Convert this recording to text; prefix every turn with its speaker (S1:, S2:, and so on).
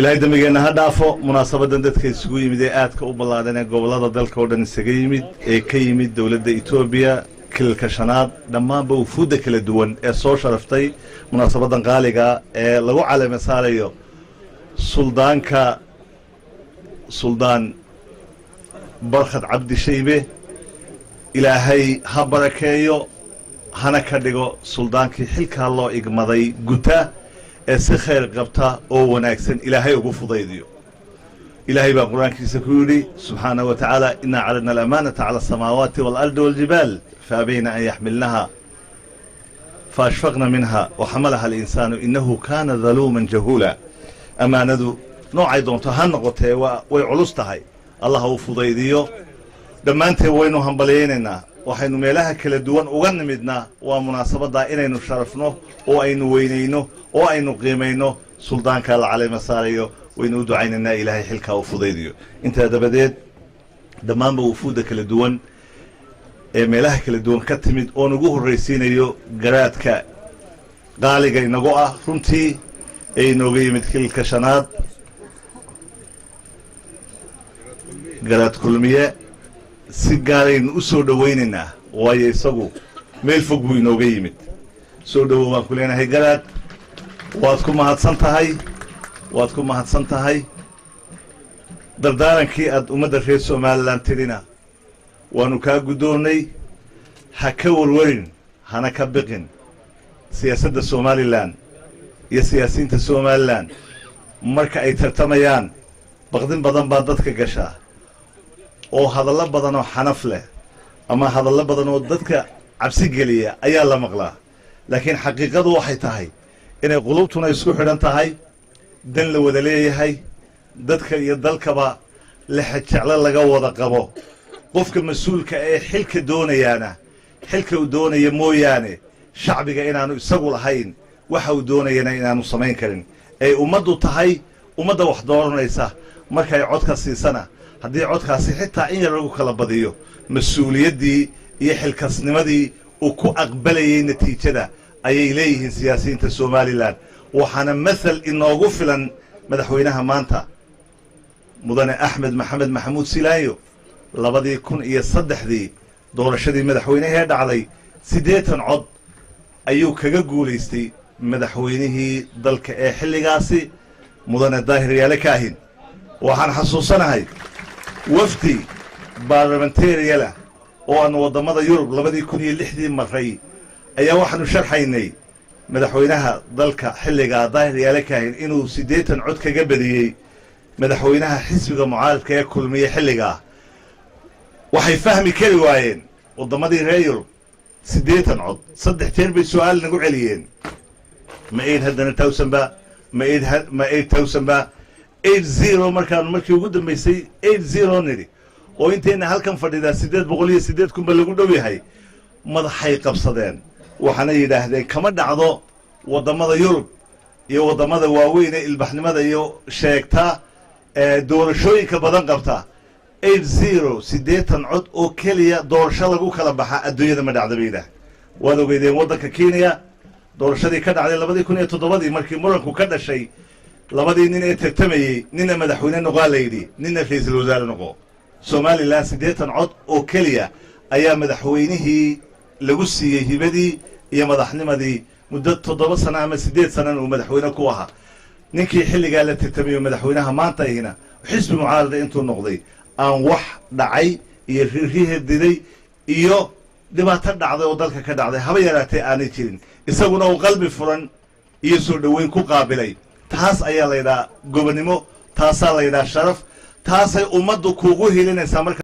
S1: إلهي دمجنا هدافو مناسبة دندت كيسوي مدي آتك وبلادنا قبل ذلك ودن سجيمد كيمد دولة إثيوبيا كل كشنات لما بوفود كل الدول السوشيال رفتي مناسبة غالية لو على مساريو سلطان برخد عبد الشيبة إلهي هبركيو هنكدغو سلطانك حلك الله إجمدي قتا سخير قبطة أو وناكسن إلهي وقفضيديو إلهي بقرآن كيسكولي سبحانه وتعالى إنا عرضنا الأمانة على السماوات والأرض والجبال فأبين أن يحملنها فأشفقنا منها وحملها الإنسان إنه كان ظلوما جهولا أمانة نوع أيضا تهنقته ويعلستها الله وفضيديو لما أنت وينو هنبليننا waxaynu meelaha kala duwan uga nimidnaa waa munaasabada inaynu sharafno oo aynu weyneyno oo aynu qiimeeyno suldaanka la caleema saarayo waynu ducaynaa ilaahay xilka u fudaydiyo inta dabadeed dhammaanba wufuuda kala duwan ee meelaha kala duwan ka timid oo ugu horeysiinayo garaadka qaaliga inagu ah runtii ay nooga yimid kilka shanaad garaad kulmiye si gaarayn u soo dhaweynayna waayo isagu meel fog buu inooga yimid soo dhawow waan ku leenahay garaad waad ku mahadsan tahay dardaarankii aad ummadda reer Somaliland tirina waanu kaa gudoonay ha ka warwarin hana ka biqin siyaasadda Somaliland iyo siyaasiyiinta Somaliland marka ay tartamayaan baqdin badan baa dadka gashaa oo hadallo badan oo xanaf leh ama hadallo badan oo dadka cabsi geliya ayaa la maqlaa laakiin xaqiiqadu waxay tahay inay qulubtuna isku xidhan tahay dan la wada leeyahay dadka iyo dalkaba la xajecla laga wada qabo qofka mas'uulka ee xilka doonayaana xilka uu doonaya mooyaane shacbiga inaanu isagu lahayn waxa uu doonayana inaanu samayn karin ay ummaddu tahay ummadda wax dooranaysa markay codka siisana haddii codkaasi xitaa in yar lagu kala badiyo mas'uuliyaddii iyo xilkasnimadii uu ku aqbalayay natiijada ayay leeyihiin siyaasiyiinta Somaliland waxaana masal inoogu filan madaxweynaha maanta mudane Axmed Maxamed Maxamuud Silaayo 2003 doorashadii madaxweynaha dhacday 8 cod ayuu kaga guuleystay madaxweynihii dalka ee xilligaasi mudane Daahir Yaale Kaahin waxaan xasuusanahay wafdi baarlamentariya oo aan wadamada Yurub 2006 maray ayaa waxaanu sharxaynay madaxweynaha dalka xilliga Daahir Yaale Kaahin inuu 8 cod kaga badiyay madaxweynaha xisbiga mucaaradka ee kulmiye xilliga waxay fahmi kari waayeen wadamadii reer Yurub 8 cod saddex jeer bay su'aal nagu celiyeen ma eed hadana tawsanba ma eed tawsanba 80 markii ugu dambeysay 80 niri oo inteena halkan fadhida 808 kun lagu dhow yahay madaxay qabsadeen waxana yiraahdeen kama dhacdo wadamada Yurub iyo wadamada waaweyn ee ilbaxnimada iyo sheegta doorashooyinka badan qabta 80 cod oo kaliya doorasho lagu kala baxa adduunyada ma dhacdabayda waad ogeydeen wadanka Kenya doorashadii ka dhacday 2007 markii muranku ka dhashay labadii nin ee tartamayay nina madaxweyne noqolaydi nina ra'iisul wasaare noqo Somaliland 8 cod oo kaliya ayaa madaxweynihii lagu siiyay hibadii iyo madaxnimadii muddo 7 sano ama 8 sano oo madaxweyne ku ahaa ninkii xilliga la tartamayo madaxweynaha maanta ayna xisbi mucaarada intuu noqday aan wax dhacay iyo riixdiday iyo dhibaato dhacday oo dalka ka dhacday haba yaraatay aanay jirin isaguna uu qalbi furan iyo soo dhaweyn ku qaabilay taas ayaa la yiraahdaa gobonimo taas ayaa la yiraahdaa sharaf taasay ummaddu kuugu helinaysaa marka